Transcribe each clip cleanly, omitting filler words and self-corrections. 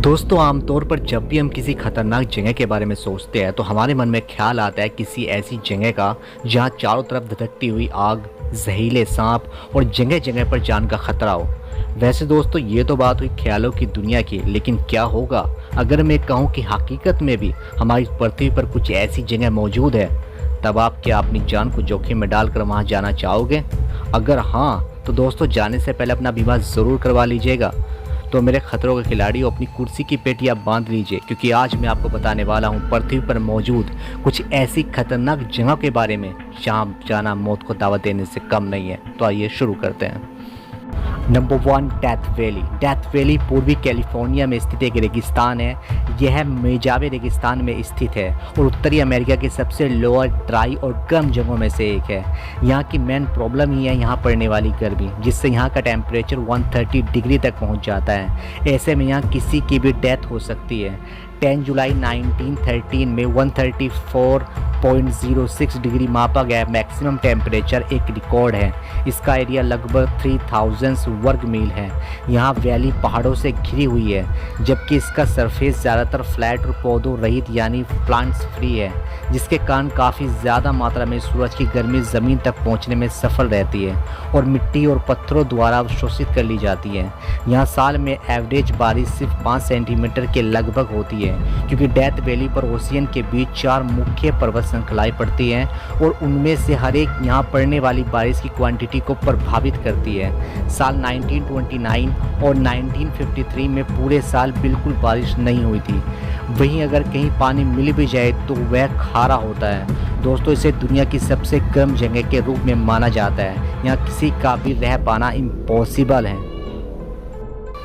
दोस्तों आमतौर पर जब भी हम किसी खतरनाक जगह के बारे में सोचते हैं तो हमारे मन में ख्याल आता है किसी ऐसी जगह का जहां चारों तरफ धधकती हुई आग, जहरीले सांप और जगह जगह पर जान का खतरा हो। वैसे दोस्तों ये तो बात हुई ख्यालों की दुनिया की, लेकिन क्या होगा अगर मैं कहूँ कि हकीकत में भी हमारी पृथ्वी पर कुछ ऐसी जगह मौजूद है? तब आप क्या अपनी जान को जोखिम में डालकर वहाँ जाना चाहोगे? अगर हाँ तो दोस्तों जाने से पहले अपना बीमा ज़रूर करवा लीजिएगा। तो मेरे खतरों के खिलाड़ियों, अपनी कुर्सी की पेटी आप बांध लीजिए, क्योंकि आज मैं आपको बताने वाला हूं पृथ्वी पर मौजूद कुछ ऐसी खतरनाक जगह के बारे में जहां जाना मौत को दावत देने से कम नहीं है। तो आइए शुरू करते हैं। Number 1, death valley. Death valley पूर्वी कैलिफोर्निया में स्थित एक रेगिस्तान है। यह मेजावे रेगिस्तान में स्थित है और उत्तरी अमेरिका की सबसे लोअर, ड्राई और गर्म जगहों में से एक है। यहाँ की मेन प्रॉब्लम ही है यहाँ पड़ने वाली गर्मी, जिससे यहाँ का टेम्परेचर 130 डिग्री तक पहुँच जाता है। ऐसे में यहाँ किसी की भी डेथ हो सकती है। 10 जुलाई 1913 में 134.06 डिग्री मापा गया मैक्सिमम टेम्परेचर एक रिकॉर्ड है। इसका एरिया लगभग 3000 वर्ग मील है। यहाँ वैली पहाड़ों से घिरी हुई है, जबकि इसका सरफेस ज़्यादातर फ्लैट और पौधों रहित यानी प्लांट्स फ्री है, जिसके कारण काफ़ी ज़्यादा मात्रा में सूरज की गर्मी ज़मीन तक पहुँचने में सफल रहती है और मिट्टी और पत्थरों द्वारा अवशोषित कर ली जाती है। यहाँ साल में एवरेज बारिश सिर्फ 5 सेंटीमीटर के लगभग होती है, क्योंकि डेथ वैली पर ओशियन के बीच 4 मुख्य पर्वत श्रृंखलाएं पड़ती हैं और उनमें से हर एक यहाँ पड़ने वाली बारिश की क्वांटिटी को प्रभावित करती है। साल 1929 और 1953 में पूरे साल बिल्कुल बारिश नहीं हुई थी। वहीं अगर कहीं पानी मिल भी जाए तो वह खारा होता है। दोस्तों इसे दुनिया की सबसे गर्म जगह के रूप में माना जाता है। यहाँ किसी का भी रह पाना इम्पॉसिबल है।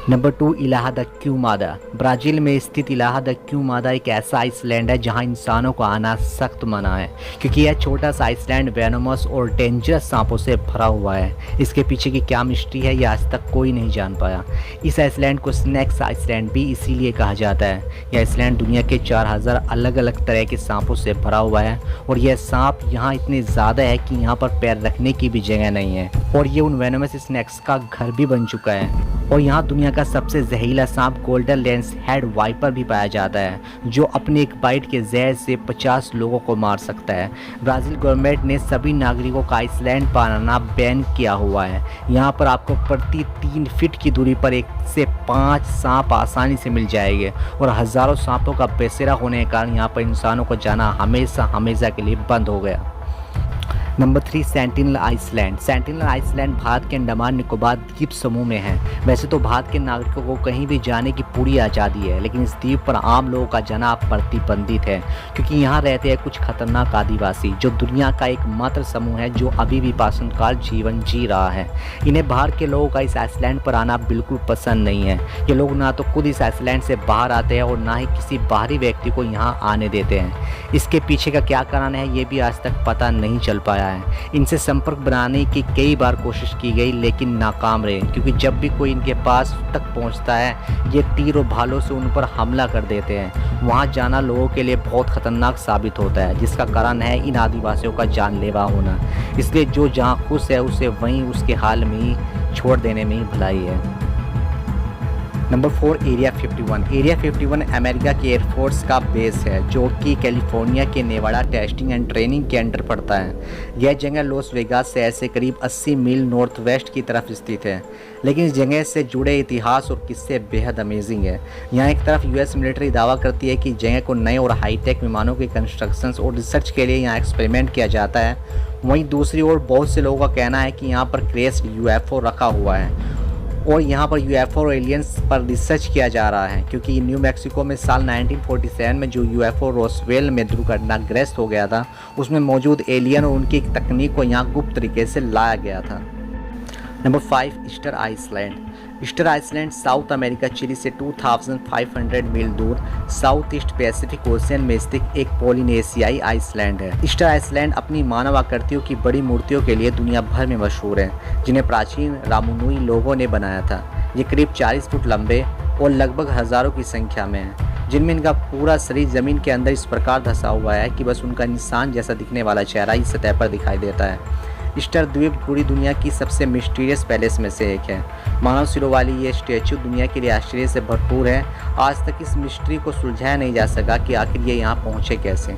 नंबर 2, इलाहा द क्यूमादा। ब्राज़ील में स्थित इलाहा द क्यूमादा एक ऐसा आइसलैंड है जहां इंसानों को आना सख्त मना है, क्योंकि यह छोटा सा आइसलैंड वेनोमस और डेंजरस सांपों से भरा हुआ है। इसके पीछे की क्या मिस्ट्री है यह आज तक कोई नहीं जान पाया। इस आइसलैंड को स्नैक्स आइसलैंड भी इसीलिए कहा जाता है। यह आइसलैंड दुनिया के 4000 अलग अलग तरह के सांपों से भरा हुआ है और यह सांप यहाँ इतने ज़्यादा है कि यहाँ पर पैर रखने की भी जगह नहीं है, और ये उन वेनोमस स्नैक्स का घर भी बन चुका है। और यहाँ दुनिया का सबसे जहरीला सांप गोल्डन लेंस हेड वाइपर भी पाया जाता है, जो अपने एक बाइट के जहर से 50 लोगों को मार सकता है। ब्राज़ील गवर्नमेंट ने सभी नागरिकों का आइसलैंड पर आना बैन किया हुआ है। यहाँ पर आपको प्रति 3 फीट की दूरी पर 1 से 5 सांप आसानी से मिल जाएंगे, और हज़ारों सांपों का बसेरा होने के कारण यहाँ पर इंसानों को जाना हमेशा के लिए बंद हो गया। Number 3, Sentinel Island. Sentinel Island Bharat के अंडमान निकोबार द्वीप समूह में है। वैसे तो भारत के नागरिकों को कहीं भी जाने की पूरी आज़ादी है, लेकिन इस द्वीप पर आम लोगों का जाना प्रतिबंधित है, क्योंकि यहाँ रहते हैं कुछ खतरनाक आदिवासी, जो दुनिया का एकमात्र समूह है जो अभी भी पाषाणकाल जीवन जी रहा है। इन्हें बाहर के लोगों का इस आइसलैंड पर आना बिल्कुल पसंद नहीं है। ये लोग ना तो खुद इस आइसलैंड से बाहर आते हैं और ना ही किसी बाहरी व्यक्ति को यहाँ आने देते हैं। इसके पीछे का क्या कारण है ये भी आज तक पता नहीं चल पाया है। इनसे संपर्क बनाने की कई बार कोशिश की गई, लेकिन नाकाम रहे, क्योंकि जब भी कोई इनके पास तक पहुंचता है ये तीर और भालों से उन पर हमला कर देते हैं। वहां जाना लोगों के लिए बहुत खतरनाक साबित होता है, जिसका कारण है इन आदिवासियों का जानलेवा होना। इसलिए जो जहां खुश है उसे वहीं उसके हाल में ही छोड़ देने में ही भलाई है। Number 4, area 51। एरिया 51 अमेरिका की एयरफोर्स का बेस है, जो कि कैलिफोर्निया के नेवाडा टेस्टिंग एंड ट्रेनिंग के अंडर पड़ता है। यह जगह लॉस वेगास शहर से करीब 80 मील नॉर्थ वेस्ट की तरफ स्थित है, लेकिन इस जगह से जुड़े इतिहास और किस्से बेहद अमेजिंग है। यहाँ एक तरफ यूएस मिलिट्री दावा करती है कि जगह को नए और हाईटेक विमानों के कंस्ट्रक्शंस और रिसर्च के लिए यहाँ एक्सपेरिमेंट किया जाता है। वहीं दूसरी ओर बहुत से लोगों का कहना है कि यहाँ पर क्रैश्ड यूएफओ रखा हुआ है और यहाँ पर यूएफओ और एलियंस पर रिसर्च किया जा रहा है, क्योंकि न्यू मैक्सिको में साल 1947 में जो यूएफओ रोसवेल में दुर्घटनाग्रस्त हो गया था, उसमें मौजूद एलियन और उनकी तकनीक को यहाँ गुप्त तरीके से लाया गया था। Number 5, Easter Island. Easter Island South America Chile से 2500 मील दूर साउथ ईस्ट पैसिफिक ओशियन में स्थित एक पोलिनेशियाई आइसलैंड है। ईस्टर आइसलैंड अपनी मानव आकृतियों की बड़ी मूर्तियों के लिए दुनिया भर में मशहूर है, जिन्हें प्राचीन रामनुई लोगों ने बनाया था। ये करीब 40 फुट लंबे और लगभग हज़ारों की संख्या में है, जिनमें इनका पूरा शरीर ज़मीन के अंदर इस प्रकार धंसा हुआ है कि बस उनका इंसान जैसा दिखने वाला चेहरा इस सतह पर दिखाई देता है। ईस्टर द्वीप पूरी दुनिया की सबसे मिस्टीरियस पैलेस में से एक है। मानव सिरों वाली ये स्टैचू दुनिया के लिए आश्चर्य से भरपूर है। आज तक इस मिस्ट्री को सुलझाया नहीं जा सका कि आखिर ये यहाँ पहुँचे कैसे।